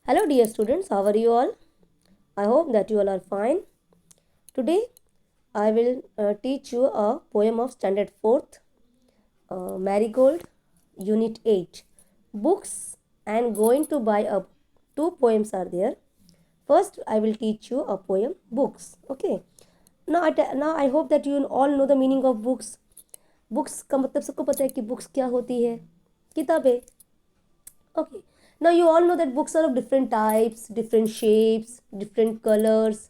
Hello dear students, how are you all? I hope that you all are fine. Today I will teach you a poem of standard 4th, Marigold, unit 8. Books and going to buy a two poems are there. First I will teach you a poem books. Okay. Now I hope that you all know the meaning of books. Books का मतलब सबको पता है कि books क्या होती है, किताबें. Okay. Now you all know that books are of different types, different shapes, different colors,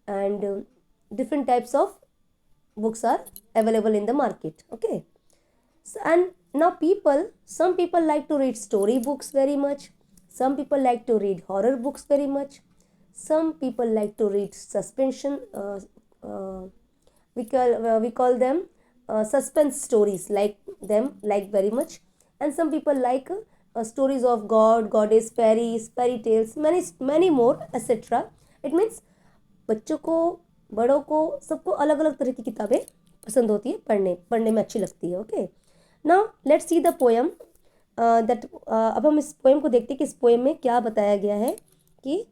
and different types of books are available in the market. Okay. So, and now some people like to read story books very much. Some people like to read horror books very much. Some people like to read suspension. Uh, we call them suspense stories, like very much. And some people like stories of god, goddess, fairies, fairy tales, many more, etc. It means बच्चों को, बड़ों को, सबको अलग अलग तरह की किताबें पसंद होती है, पढ़ने में अच्छी लगती है. Okay. Now let's see the poem that. अब हम इस पोएम को देखते हैं कि इस पोएम में क्या बताया गया है कि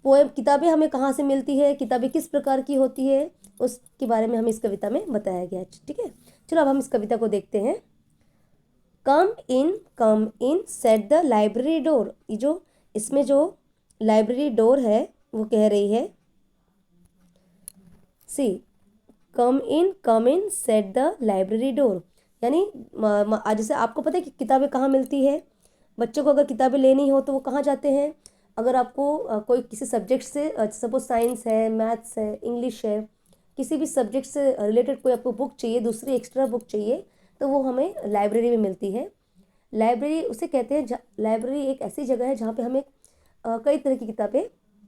पोएम किताबें हमें कहाँ से मिलती है, किताबें किस प्रकार की होती है, उसके बारे में हमें इस कविता में बताया गया है. ठीक है, चलो अब हम इस कविता को देखते हैं. Come in said the library door. ये जो इसमें जो लाइब्रेरी डोर है वो कह रही है, see come in said the library door. यानी जैसे आपको पता है कि किताबें कहाँ मिलती है. बच्चों को अगर किताबें लेनी हो तो वो कहाँ जाते हैं. अगर आपको कोई किसी सब्जेक्ट से, सपोज साइंस है, मैथ्स है, इंग्लिश है, किसी भी सब्जेक्ट से रिलेटेड कोई आपको बुक चाहिए, दूसरी एक्स्ट्रा बुक चाहिए, तो वो हमें लाइब्रेरी में मिलती है. लाइब्रेरी उसे कहते हैं, लाइब्रेरी एक ऐसी जगह है जहाँ पे हमें कई तरह की किताबें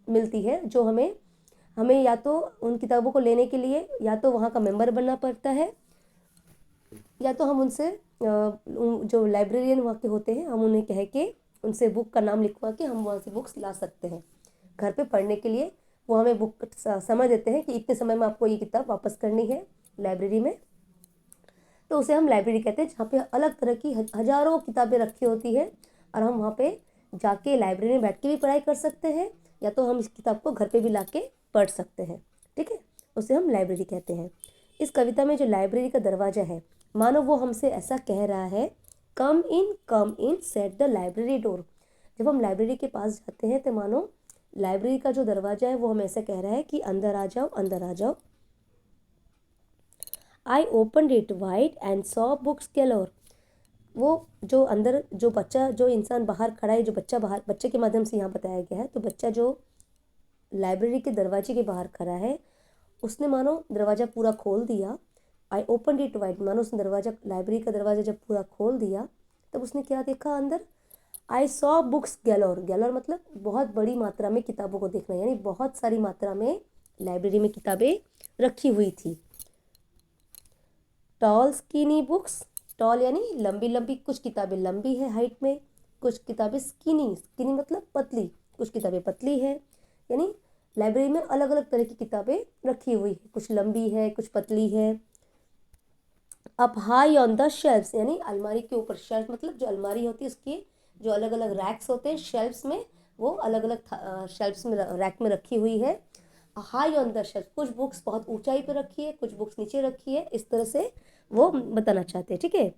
मिलती है, जो हमें या तो उन किताबों को लेने के लिए या तो वहाँ का मेंबर बनना पड़ता है, या तो हम उनसे जो लाइब्रेरियन वहाँ के होते हैं, हम उन्हें कह के उनसे बुक का नाम लिखवा के हम वहाँ से बुक्स ला सकते हैं घर पे पढ़ने के लिए. वो हमें बुक समय देते हैं कि इतने समय में आपको ये किताब वापस करनी है लाइब्रेरी में. तो उसे हम लाइब्रेरी कहते हैं, जहाँ पे अलग तरह की हजारों किताबें रखी होती है, और हम वहाँ पे जाके लाइब्रेरी में बैठ के भी पढ़ाई कर सकते हैं, या तो हम इस किताब को घर पे भी ला के पढ़ सकते हैं. ठीक है, उसे हम लाइब्रेरी कहते हैं. इस कविता में जो लाइब्रेरी का दरवाज़ा है, मानो वो हमसे ऐसा कह रहा है, come in said the library door. जब हम लाइब्रेरी के पास जाते हैं तो मानो लाइब्रेरी का जो दरवाज़ा है वो हमें ऐसा कह रहा है कि अंदर आ जाओ, अंदर आ जाओ. I open it wide and saw books galore. वो जो अंदर जो बच्चा, जो इंसान बाहर खड़ा है, जो बच्चा बाहर, बच्चे के माध्यम से यहाँ बताया गया है, तो बच्चा जो लाइब्रेरी के दरवाजे के बाहर खड़ा है, उसने मानो दरवाज़ा पूरा खोल दिया. आई ओपन इट वाइड, मानो उसने दरवाज़ा, लाइब्रेरी का दरवाज़ा जब पूरा खोल दिया, तब उसने क्या देखा अंदर. I saw books galore. Galore मतलब बहुत बड़ी मात्रा में किताबों को देखना, यानी बहुत सारी मात्रा में लाइब्रेरी में किताबें रखी हुई थी. Toll skinny books. टॉल यानी लंबी लंबी, कुछ किताबें लंबी है हाइट में, कुछ किताबें स्किनी मतलब पतली, कुछ किताबें पतली है. यानी लाइब्रेरी में अलग अलग तरह की किताबें रखी हुई है, कुछ लंबी है, कुछ पतली है. Up high on the shelves, यानी अलमारी के ऊपर. शेल्फ मतलब जो अलमारी होती है उसकी जो अलग अलग रैक्स होते हैं, शेल्फ्स में वो अलग अलग शेल्फ्स में, रैक में रखी हुई है. हाई ऑन द शेल्फ, कुछ बुक्स बहुत ऊंचाई पे रखी है, कुछ बुक्स नीचे रखी है, इस तरह से वो बताना चाहते हैं. ठीक है.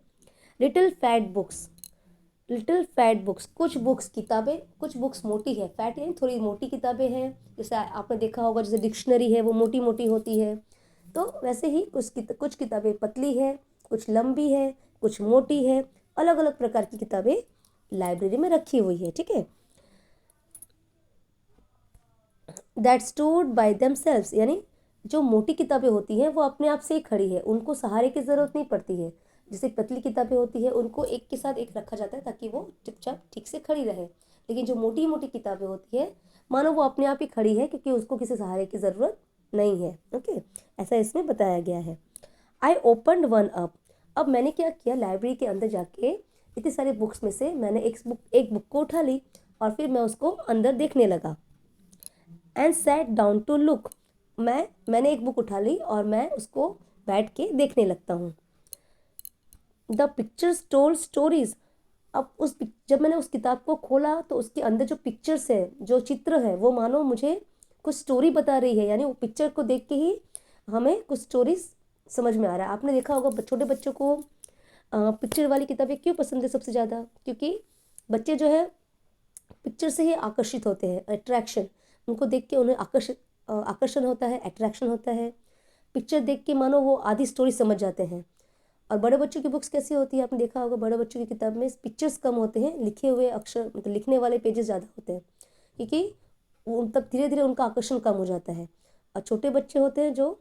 Little fat books. Little fat books, कुछ बुक्स किताबें, कुछ बुक्स मोटी है. फैट यानी थोड़ी मोटी किताबें हैं. जैसे आपने देखा होगा, जैसे डिक्शनरी है वो मोटी मोटी होती है, तो वैसे ही कुछ किताबें पतली है, कुछ लंबी है, कुछ मोटी है. अलग अलग प्रकार की किताबें लाइब्रेरी में रखी हुई है. ठीक है. दैट स्टूड बाय देमसेल्व्स, यानी जो मोटी किताबें होती हैं वो अपने आप से ही खड़ी है, उनको सहारे की ज़रूरत नहीं पड़ती है. जैसे पतली किताबें होती है उनको एक के साथ एक रखा जाता है ताकि वो चुपचाप ठीक से खड़ी रहे. लेकिन जो मोटी मोटी किताबें होती है, मानो वो अपने आप ही खड़ी है, क्योंकि उसको किसी सहारे की ज़रूरत नहीं है. ओके, ऐसा इसमें बताया गया है. I opened one up. अब मैंने क्या किया, लाइब्रेरी के अंदर जाके इतने सारे बुक्स में से मैंने एक बुक को उठा ली, और फिर मैं उसको अंदर देखने लगा. And sat down to look. मैंने एक बुक उठा ली और मैं उसको बैठ के देखने लगता हूँ. The pictures told stories. अब जब मैंने उस किताब को खोला तो उसके अंदर जो पिक्चर्स है, जो चित्र है, वो मानो मुझे कुछ स्टोरी बता रही है। यानी वो पिक्चर को देख के ही हमें कुछ स्टोरीज समझ में आ रहा है। आपने देखा होगा छोटे बच्चों को पिक्चर वाली किताबें क्यों पसंद है सबसे ज़्यादा? क्योंकि बच्चे जो है पिक्चर से ही आकर्षित होते हैं। अट्रैक्शन, उनको देख के उन्हें आकर्षण होता है, अट्रैक्शन होता है। पिक्चर देख के मानो वो आधी स्टोरी समझ जाते हैं। और बड़े बच्चों की बुक्स कैसी होती है? आपने देखा होगा बड़े बच्चों की किताब में पिक्चर्स कम होते हैं, लिखे हुए अक्षर मतलब लिखने वाले पेजेस ज़्यादा होते हैं, क्योंकि वो तब धीरे धीरे उनका आकर्षण कम हो जाता है। और छोटे बच्चे होते हैं जो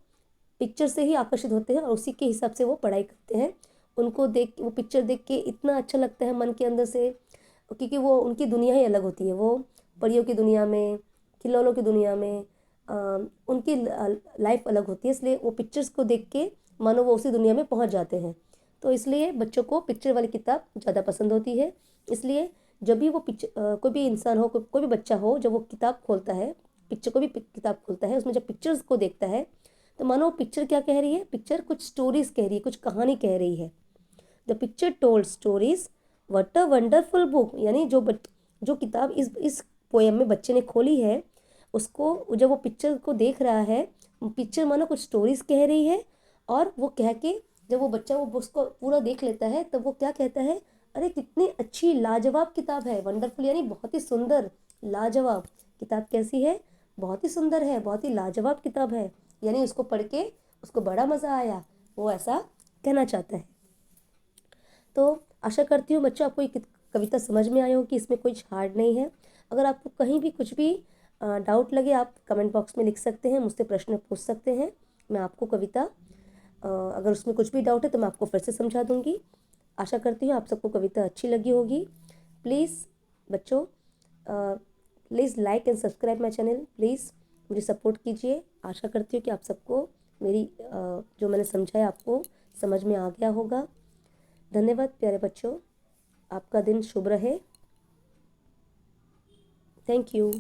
पिक्चर से ही आकर्षित होते हैं और उसी के हिसाब से वो पढ़ाई करते हैं। उनको वो पिक्चर देख के इतना अच्छा लगता है मन के अंदर से, क्योंकि वो उनकी दुनिया ही अलग होती है। वो परियों की दुनिया में, खिलौनों की दुनिया में उनकी लाइफ अलग होती है, इसलिए वो पिक्चर्स को देख के मानो वो उसी दुनिया में पहुंच जाते हैं। तो इसलिए बच्चों को पिक्चर वाली किताब ज़्यादा पसंद होती है। इसलिए जब भी वो कोई भी इंसान हो, कोई भी बच्चा हो, जब वो किताब खोलता है, पिक्चर को भी किताब खोलता है, उसमें जब पिक्चर्स को देखता है तो मानो वो पिक्चर क्या कह रही है? पिक्चर कुछ स्टोरीज कह रही है, कुछ कहानी कह रही है। The picture told stories, what a wonderful book. यानी जो किताब इस पोएम में बच्चे ने खोली है, उसको जब वो पिक्चर को देख रहा है, पिक्चर मानो कुछ स्टोरीज कह रही है। और वो कह के जब वो बच्चा वो बुक्स को पूरा देख लेता है, तब वो क्या कहता है? अरे कितनी अच्छी लाजवाब किताब है। वंडरफुल यानी बहुत ही सुंदर, लाजवाब। किताब कैसी है? बहुत ही सुंदर है, बहुत ही लाजवाब किताब है। यानी उसको पढ़ के उसको बड़ा मज़ा आया, वो ऐसा कहना चाहता है। तो आशा करती हूँ बच्चों आपको ये कविता समझ में आई हो कि इसमें कुछ हार्ड नहीं है। अगर आपको कहीं भी कुछ भी डाउट लगे, आप कमेंट बॉक्स में लिख सकते हैं, मुझसे प्रश्न पूछ सकते हैं। मैं आपको कविता अगर उसमें कुछ भी डाउट है तो मैं आपको फिर से समझा दूँगी। आशा करती हूँ आप सबको कविता अच्छी लगी होगी। प्लीज़ बच्चों, please like and subscribe my channel. Please मुझे सपोर्ट कीजिए। आशा करती हूँ कि आप सबको मेरी जो मैंने समझाया आपको समझ में आ गया होगा। धन्यवाद प्यारे बच्चों, आपका दिन शुभ रहे। Thank you.